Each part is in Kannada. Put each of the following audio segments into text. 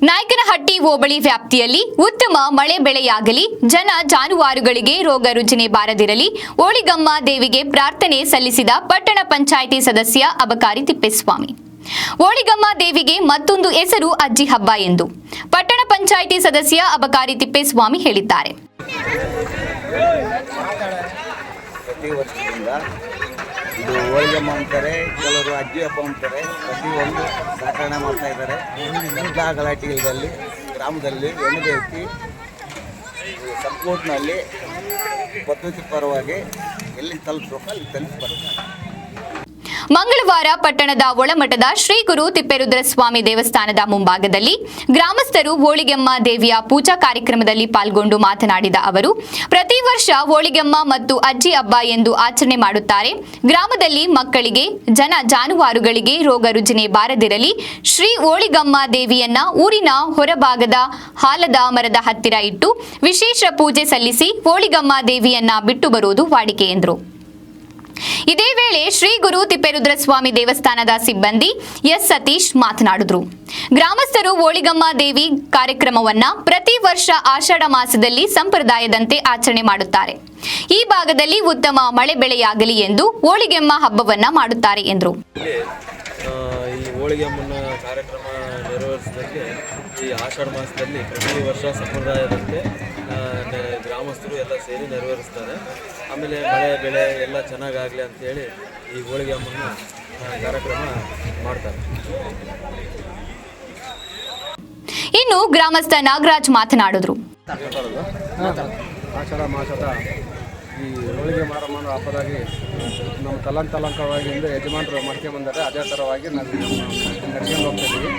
ನಾಯಕನಹಟ್ಟಿ ಹೋಬಳಿ ವ್ಯಾಪ್ತಿಯಲ್ಲಿ ಉತ್ತಮ ಮಳೆ ಬೆಳೆಯಾಗಲಿ, ಜನ ಜಾನುವಾರುಗಳಿಗೆ ರೋಗ ರುಜಿನ ಬಾರದಿರಲಿ, ಓಳಿಗಮ್ಮ ದೇವಿಗೆ ಪ್ರಾರ್ಥನೆ ಸಲ್ಲಿಸಿದ ಪಟ್ಟಣ ಪಂಚಾಯಿತಿ ಸದಸ್ಯ ಅಬಕಾರಿ ತಿಪ್ಪೇಸ್ವಾಮಿ. ಓಳಿಗಮ್ಮ ದೇವಿಗೆ ಮತ್ತೊಂದು ಹೆಸರು ಅಜ್ಜಿ ಹಬ್ಬ ಎಂದು ಪಟ್ಟಣ ಪಂಚಾಯಿತಿ ಸದಸ್ಯ ಅಬಕಾರಿ ತಿಪ್ಪೇಸ್ವಾಮಿ ಹೇಳಿದ್ದಾರೆ. ಇದು ಹೋಳಿಗೆಮ್ಮ ಅಂತಾರೆ, ಕೆಲವರು ಅಜ್ಜಿ ಹಬ್ಬ ಅಂತಾರೆ. ಪ್ರತಿಯೊಂದು ಸಾಕಣೆ ಮಾಡ್ತಾ ಇದ್ದಾರೆ. ಎಲ್ಲ ಗಲಾಟೆಗಳಲ್ಲಿ ಗ್ರಾಮದಲ್ಲಿ ಎಣ್ಣೆ ಎತ್ತಿ ಸಂಪೂರ್ಣದಲ್ಲಿ ಪದ್ಧತಿ ಪರವಾಗಿ ಎಲ್ಲಿ ತಲುಪಬೇಕು ಅಲ್ಲಿ ತಲುಪಿಸ್ತಾರೆ. ಮಂಗಳವಾರ ಪಟ್ಟಣದ ಒಳಮಠದ ಶ್ರೀ ಗುರು ತಿಪ್ಪೇರುದ್ರಸ್ವಾಮಿ ದೇವಸ್ಥಾನದ ಮುಂಭಾಗದಲ್ಲಿ ಗ್ರಾಮಸ್ಥರು ಹೋಳಿಗೆಮ್ಮ ದೇವಿಯ ಪೂಜಾ ಕಾರ್ಯಕ್ರಮದಲ್ಲಿ ಪಾಲ್ಗೊಂಡು ಮಾತನಾಡಿದ ಅವರು, ಪ್ರತಿ ವರ್ಷ ಹೋಳಿಗೆಮ್ಮ ಮತ್ತು ಅಜ್ಜಿ ಹಬ್ಬ ಎಂದು ಆಚರಣೆ ಮಾಡುತ್ತಾರೆ. ಗ್ರಾಮದಲ್ಲಿ ಮಕ್ಕಳಿಗೆ, ಜಾನುವಾರುಗಳಿಗೆ ರೋಗ ರುಜಿನ ಬಾರದಿರಲಿ, ಶ್ರೀ ಹೋಳಿಗಮ್ಮ ದೇವಿಯನ್ನ ಊರಿನ ಹೊರಭಾಗದ ಹಾಲದ ಮರದ ಹತ್ತಿರ ಇಟ್ಟು ವಿಶೇಷ ಪೂಜೆ ಸಲ್ಲಿಸಿ ಹೋಳಿಗಮ್ಮ ದೇವಿಯನ್ನ ಬಿಟ್ಟು ಬರುವುದು ವಾಡಿಕೆ ಎಂದರು. ಇದೇ ವೇಳೆ ಶ್ರೀ ಗುರು ತಿಪ್ಪೇರುದ್ರಸ್ವಾಮಿ ದೇವಸ್ಥಾನದ ಸಿಬ್ಬಂದಿ ಎಸ್ ಸತೀಶ್ ಮಾತನಾಡಿದರು. ಗ್ರಾಮಸ್ಥರು ಹೋಳಿಗಮ್ಮ ದೇವಿ ಕಾರ್ಯಕ್ರಮವನ್ನ ಪ್ರತಿ ವರ್ಷ ಆಷಾಢ ಮಾಸದಲ್ಲಿ ಸಂಪ್ರದಾಯದಂತೆ ಆಚರಣೆ ಮಾಡುತ್ತಾರೆ. ಈ ಭಾಗದಲ್ಲಿ ಉತ್ತಮ ಮಳೆ ಬೆಳೆಯಾಗಲಿ ಎಂದು ಹೋಳಿಗೆಮ್ಮ ಹಬ್ಬವನ್ನ ಮಾಡುತ್ತಾರೆ ಎಂದರು. ಈ ಹೋಳಿಗೆಮ್ಮನ ಕಾರ್ಯಕ್ರಮ ನೆರವೇರಿಸಿದಲ್ಲಿ ಈ ಆಷಾಢ ಮಾಸದಲ್ಲಿ ಪ್ರತಿ ವರ್ಷ ಸಂಪ್ರದಾಯದಂತೆ ಗ್ರಾಮಸ್ಥರು ಎಲ್ಲ ಸೇರಿ ನೆರವೇರಿಸ್ತಾರೆ. ಆಮೇಲೆ ಮಳೆ ಬೆಳೆ ಎಲ್ಲ ಚೆನ್ನಾಗಾಗಲಿ ಅಂಥೇಳಿ ಈ ಹೋಳಿಗೆಮ್ಮನ ಕಾರ್ಯಕ್ರಮ ಮಾಡ್ತಾರೆ. ಇನ್ನು ಗ್ರಾಮಸ್ಥ ನಾಗರಾಜ್ ಮಾತನಾಡಿದರು. ಆಷಾಢ ಮಾಸದ ಈ ಹೋಳಿಗೆ ಮಾರಮ್ಮನ ಹಬ್ಬದಾಗಿ ನಮ್ಮ ತಲಂಕವಾಗಿ ಯಜಮಾನರು ಮಾಡ್ಕೊಂಡ್ಬಂದರೆ ಅದೇ ಥರವಾಗಿ ನಾವು ನಡ್ಕೊಂಡು ಹೋಗ್ತಾ ಇದ್ದೀವಿ.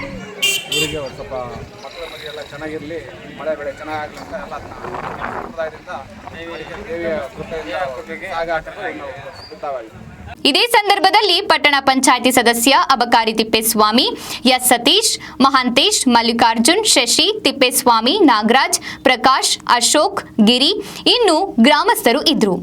ಊರಿಗೆ ಒಂದು ಸ್ವಲ್ಪ ಮಕ್ಕಳ ಮರಿ ಎಲ್ಲ ಚೆನ್ನಾಗಿರಲಿ, ಮಳೆ ಬೆಳೆ ಚೆನ್ನಾಗಲಿ ಅಂತ ಎಲ್ಲ ಸಂಪ್ರದಾಯದಿಂದ ದೇವಿಯ ಕೃಪೆಯಿಂದ ನಾವು ಸಿದ್ಧವಾಗಿ. ಇದೇ ಸಂದರ್ಭದಲ್ಲಿ ಪಟ್ಟಣ ಪಂಚಾಯಿತಿ ಸದಸ್ಯ ಅಬಕಾರಿ ತಿಪ್ಪೇಸ್ವಾಮಿ, ಎಸ್ ಸತೀಶ್, ಮಹಾಂತೇಶ್, ಮಲ್ಲಿಕಾರ್ಜುನ್, ಶಶಿ, ತಿಪ್ಪೇಸ್ವಾಮಿ, ನಾಗರಾಜ್, ಪ್ರಕಾಶ್, ಅಶೋಕ್, ಗಿರಿ ಇನ್ನು ಗ್ರಾಮಸ್ಥರು ಇದ್ರು.